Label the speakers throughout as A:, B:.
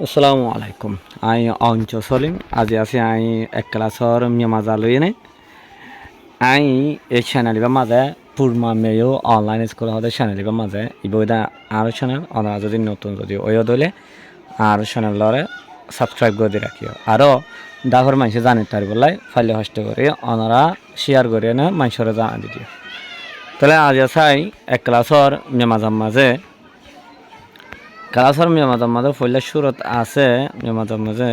A: আসসালামু আলাইকুম। আই অঞ্চ সলিম আজি আছি আই এক ক্লাসর মাজা লইনে আই এই চ্যানেলিবা মাঝে পূর্মা মেয়েও অনলাইন স্কুল হতে চ্যানেলিবা মাঝে ইবদা আরো চ্যানেল অনারা যদি নতুন যদি ওই দলে আর চ্যানেলরে সাবস্ক্রাইব করে দিয়ে রাখিও আরও দাহর মানুষে জানি তার বলাই ফাইলে হস্ত করে অনারা শেয়ার করে না মানুষরা জানা দিও। তাহলে আজ আসাই এক ক্লাসর মাঝে ক্লাসর মাঝে ফইলে সুরত আছে মাঝে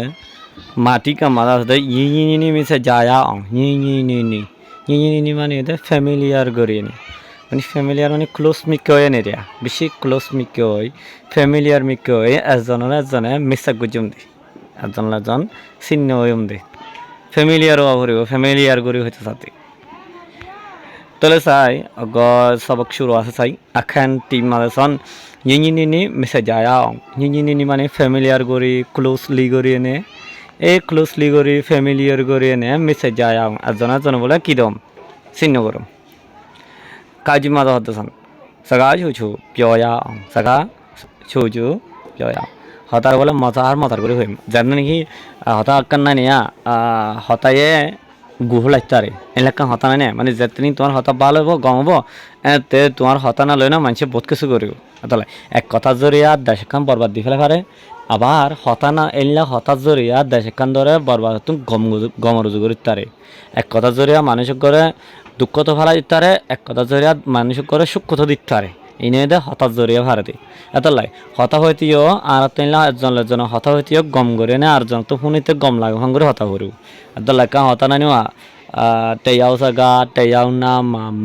A: মাটি কামার আছে ইনি মিছে যায়া অং ইনি মানে এটা ফ্যামিলিয়ার গরিয়ে মানে ফ্যামিলিয়ার মানে ক্লোজ মিকয় নেরিয়া বেশি ক্লোজ মিকয় ফ্যামিলিয়ার মিকয় এজনে মিশা গুজুম দি এজন চিহ্ন হইম দি ফ্যামিলিয়ারও অভরিব ফ্যামিলিয়ার গরি হইতে সাথে তলে চাই সবক শুরু আছে চাই আখান টিম মানে সন ইনি মিশে যায়া অং ইনি মানে ফ্যামিলিয়ার গরি ক্লোজলি গরি এনে এই ক্লোজলি গরি ফ্যামিলিয়ার গরি এনে মিশে যায়া অং এজন বলে কি দম চিহ্ন করম কাজি মাদা হতে চান সাগা ছুছু পিয়া অং সাগা ছুছু পিয়া হতার বলে মতার করে হইম জানি নাকি হতা আক্কান না নিয়া হতায়ে গুহ লাগতারে এলাকা হতা নাই মানে যেতনি তোমার হতা ভালো হবো গম হবো তে তোমার হতা না লই না মানুষে বহুত কিছু করিব তাহলে এক কথা জরিয়া দেশখান বরবাদ দি ফেলে পারে আবার হতা না এলা হতা জরিয়া দেশখান ধরে বরবাদ তুমি গমরুজু করি তারে এক কথা জরিয়া মানুষ করে দুঃখ তো ফেলা দিতারে এক কথা জরিয়া মানুষ করে সুখ তো দিতারে ইনে দে হতাশ জরিয়া ভারতে এতলাই হতা হইতেও আর তেলা একজন হতা হইতেও গম করে না আর জন তো শুনিতে গম লাগে ভাঙ করে হতা করিও এতলাই কা হতা না নিওয়া তেয়াও সাগা তেয়াও না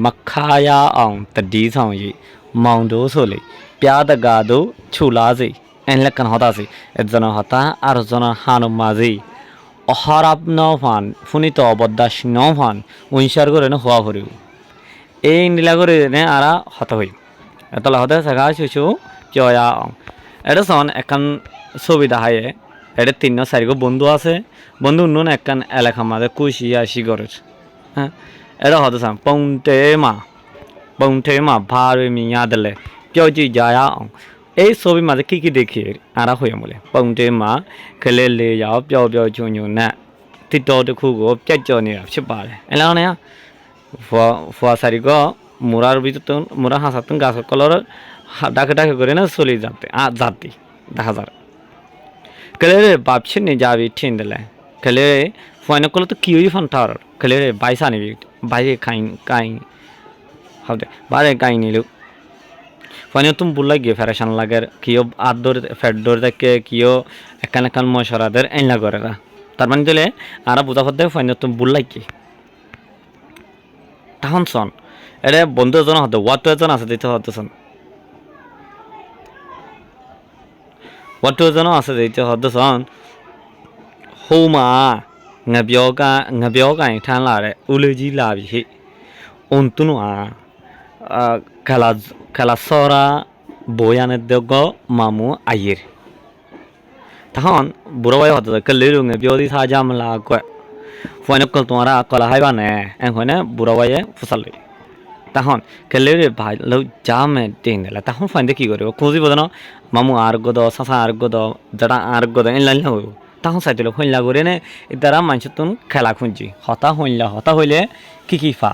A: মখায়া অং তদি সাউজি মাউন্ডো সোলে প্যাদ গাদো ছুলাজি এনলেকান হতাছি একজন হতা আর জন হানু মাজি অহারাপ নফান ফুনিত অবদাস নফান উইসার করে না হওয়া ভরিও এই নীলা করে নে আরা হতা হই এতলা হতে সাগা ছুছু জয়া এটা সন একান ছবি দেখায়ে এটা 3-4 বন্ধু আছে বন্ধু অন্য একান এলাকা মাঝে কুশি আসি করে হ্যাঁ এটা হতে চান পৌঁটে মা ভারে মিয়া দিলে কেউ জি যায়া এই ছবি মাঝে কি দেখি আরা হইয়া বলে পৌঁটে মা খেলে লে যাও প্যাও চুন না তিতো খুগো পেঁচো নিয়ে পারে এলাকা না ফুয়া সারিগ মুরার ভিতর মুরা হাসাতুন গাছ কলর ডাকে করে না চলি যাতে দেখা যার কেলে রে বাপসে নি যাবি ঠিন দিলে কেলে ফুয়ানো কল তো কি ফান্টার কেলে রে বাইসা নিবি বাইরে কাই হবে বারে কাই নিলু ফুয়ানো তুমি বুলাই গিয়ে ফেরেশান লাগে কিও আদর ফেডর দেখে কিও একান মশরাদের এনলা করে তার মানে দিলে আর বুঝা ফতে ফুয়ানো তুমি বুলাই কি তখন শোন এটা বন্ধু এজন হতে ওয়াটু এজন আছে দিতে হতেছেন ওয়াটু এজনও আছে দিতে হতেছেন হৌমা ngabiao ঠান লারে উলেজি লাবি অন্তুনো খেলা সরা বয়ানের দেগ মামু আইয়ের তখন বুড়ো ভাই হতে কেলে ngabiao দি সাজামলা কয় ফোনে কল তোমারা কলা হাইবা নে এখন বুড়ো ভাইয়ে ফুসাল তখন কেলে রে ভাই লো জামে টেন দিলা তখন ফাইন্দে কি করব খুঁজিব না মামু আর গদ সাসা আর গদ যারা আর গদ এন লাইন হইব তখন চাইছিল হইলা করে নে এদারা মানুষ তুন খেলা খুঁজি হতা হইলে কি ফা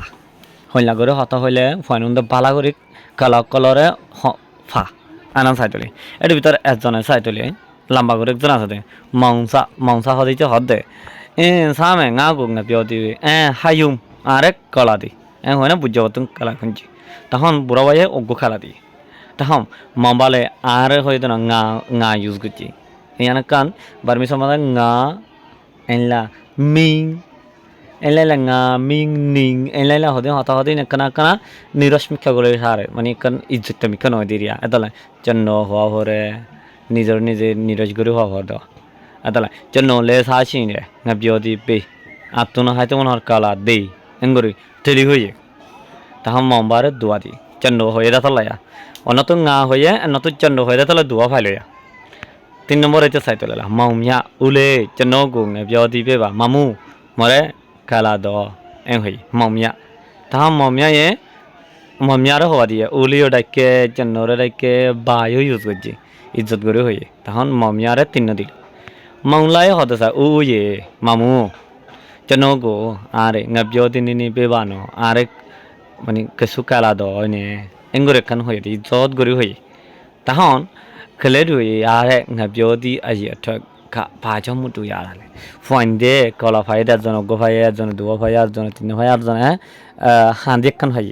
A: হইলা করে হতা হইলে ফাইনুন্দে বালা করে কালা কলরে ফা আনাম চাইতলে এর ভিতর একজনে চাইতলে লম্বা করে একজন আছে মাংসা হদিতে হদ দে সামে ngা গো না পিও দিবে হায়ুম আরেক কলা দি হয় না বুঝতে পারতুন খেলা খুঁজছি তখন বুড়া ভাইয়ে অজ্ঞ খেলা দিই তখন মামবালে আর হয়তো না ngা ইউজ করছি ইয়ান কান বার্মি সমাজে ngা এনলা মিং এনলাইলা ngা মিং নিং এনলাইলা হদে হতা হদে কানা নিরস মিক্ষা করে সারে মানে কান ইজ্জতটা মিক্ষা নয় দিরিয়া এতলা চন্ন হওয়া হরে নিজে নিরস করে হওয়া হর দেওয়া এতলা চন্ন লে সাসি রে ngা বিও দি পে আত্মনা হাইতে মন হর কালা দেই এঙ্গরি টেলি হয়ে তখন মমবারে দোয়া দি চন্ড হয়ে দাতলায়া অনত ngা হয়ে নত চন্ড হয়ে দাতলা দোয়া ফাইলয়া 3 নম্বর হইতে চাই তোলা মাউমিয়া উলে চন্ড গো বিও দি পেবা মামু মরে কালা দ এং হই মাউমিয়া তখন মামিয়ারে হওয়া দিয়ে উলিও ডাকে চন্ডরে ডাকে বায়ু ইউজ করছি ইজ্জত করে হয়ে তখন মামিয়ারে 3 দিল Maulai hot sa oh ye mamu chanogo are ngabyo tinini bebano are mani kesukala do ne engore kan hoy di jod gori hoy tahon keledu are ngabyo di aji athak ka pajo mutu yara le fonde kola faida jono go faya jono do faya jono tin faya jono hande kan hoy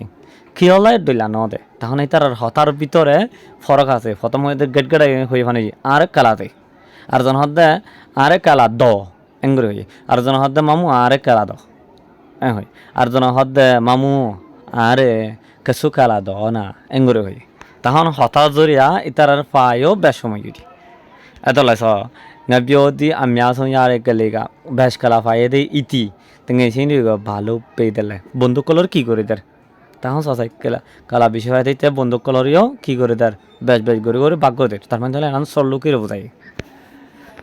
A: কিয়লাই দইলা ন দে তখন এই তার হতার ভিতরে ফরক আছে প্রথম হইতে gate gate হয়ে funny আর কালাতে আর জন হদ্দে আরে কালা দ এঙ্গুরি হই আর জন হদ্দে মামু আরে কালা দ হই আর জন হদ্দে মামু আরে কেসু কালা দ না এঙ্গুরি হই তখন হতার জরিয়া ইতার পায়ও বেসময় গিরি এত lines ngabiodi amyason yare galega বেশ কালা পায়ে দে ইতি তেঙ্গে সিনি ভালো পেয়ে দিলে বন্ধু কলর কি করে দেয় তখন সসাই কালা বিষয় দিতে বন্দুক কলরিও কি করে তার বেশ বেশ করে করে বাক্য দে তার মানে এখন সল্লুকের বোঝাই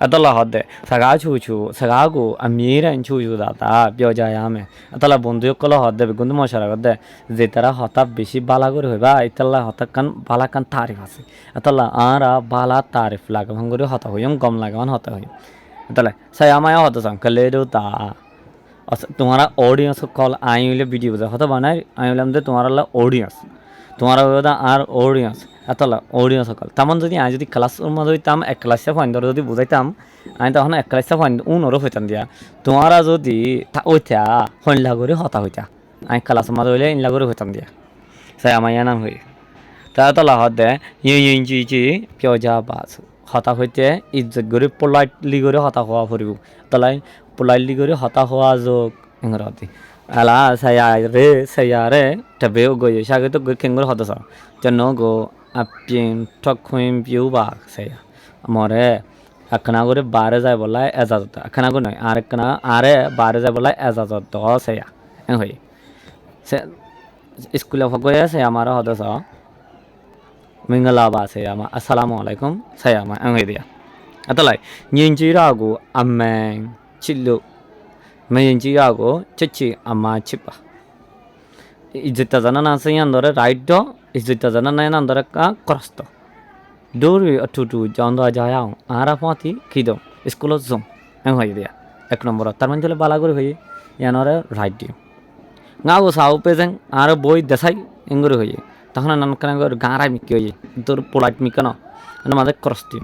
A: এতলা হদে সাগা ছুছু সাগাগু আমিরা ছুছু দাদা বিয় যায় আমি এতলা বন্ধুক কল হদে কিন্তু মশারা হদে যে তারা হঠাৎ বেশি বালা করে হইবা এতলা হঠাৎ কান বালা কান তারিফ আছে এতলা আরা বালা তারিফ লাগে ভাঙ্গরে হতা হইম গম লাগান হতা হই এতলা সাই আমায় হতা সংকলে তা तुम्हारा ऑडियंस कॉल आई हुई वीडियो बजा होता बनाए आई हुई तुम्हारा ऑडियंस तुम्हारा আর অডিয়েন্স এতলা অডিয়েন্স সকল তেমন যদি আমি যদি ক্লাসরুম হইতাম এক ক্লাসে ফাইন ধরে যদি বুঝাইতাম আমি তখন এক ক্লাসে ফাইন উনরও হইতাম দিয়া তোমারা যদি ওইটা হইলা করে হতা হইতা আমি ক্লাসের মাঝে হইলে ইনলা করে হইতাম দিয়া সাই আমার নাম হই তা এতলা হতে ইঞ্চি কেউ যা বাস হতা হইতে ইজ্জত করে পোলাইটলি করে হতা হওয়া ফুরিব তলাই পোলাইটলি করে হতা হওয়া যোগ ইংরাজি ala saya re tabe go ye sha to go kengor hodo sa janno go apin thokhuim piu ba saya amore akana gore bare jay bolai ezazot akana go noy ar akana are bare jay bolai ezazot do saya en hoy se school of go ya saya amara hodo sa mingala ba saya ma assalamu alaikum saya ma en hoy dia atalai nyinji ra go amen chillu মেয়েজিয়াগো চেচি আমা চিপা ইজিতা জানা না সেই আন্দরে right দ ইজিতা জানা না আন্দরে কা ক্রস্ত দৌড়ি টুটু জন্দ যাও আরা পাতি খিদো স্কুল জম এম হই দিয়া এক নম্বর তার মানে চলে বালা করে হই ইয়ানরে রাইট দিও গাও সাউ পেজেন আর বই দেখাই এঙ্গুরি হই তখন নান কান গাঁরা মিকি হই তোর পোলাইট মিকানো মানে মাঝে ক্রস দিও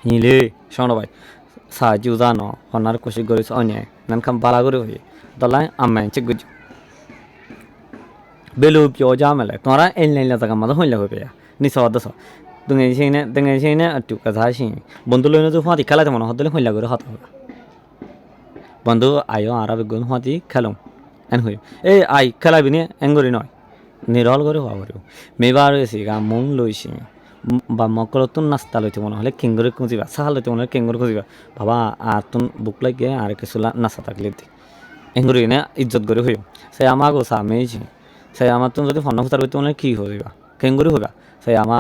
A: নিলে শোনো ভাই সাহায্য জানো হনার কোশিশ করিস অন্যায় নানকাম বালা করে হই দলাই আমেন চিগুজ বেলু পিও জামেলে তোরা এনলাইন লাগা মাদা হইলা হইবে নিছ দছ তুমি সেইনে একটু কথা আসি বন্ধু লইনে তো ফাতি খেলাতে মনে হদলে হইলা করে হত বন্ধু আয়ো আর বেগুন ফাতি খেলম এন হই এই আই খেলাবি নে এঙ্গরি নয় নিরল করে হওয়া করিব মেবার হয়েছি গা মন লইছি বা মকলতুন নাস্তা লইতে মনে হলে কেঙ্গরে খুঁজিবা চাহা লইতে মনে হলে কেঙ্গরে খুঁজিবা বাবা আর তুন বুক লাগে আর কিছু নাস্তা থাকলে এঙ্গরি নে ইজ্জত করে হইব সে আমাগো সামেছি সে আমার তুমি যদি ফোন ফুটার করতে মনে কি হইবা কেঙ্গরি হইবা সে আমা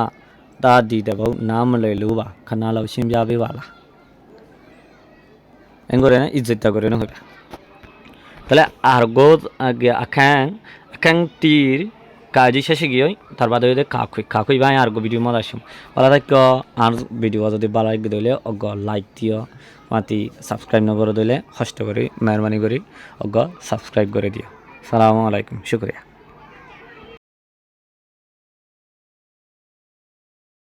A: তা দি দেব নাম লইলুবা খানা লাউ সিম যাবে বালা এঙ্গরে নে ইজ্জতটা করে না হইবা তাহলে আর গো আখাং তীর কাজী শেষে গিয়ে তার বাদে হইতে কাকুই ভাই আর গো ভিডিও মজা আসুম বলা থাক আর ভিডিও যদি ভালো লাগে দিলে অগ লাইক দিও মাতি সাবস্ক্রাইব নগরে দিলে কষ্ট করে মেহরবানি করে অগ সাবস্ক্রাইব করে দিও সালামু আলাইকুম শুক্রিয়া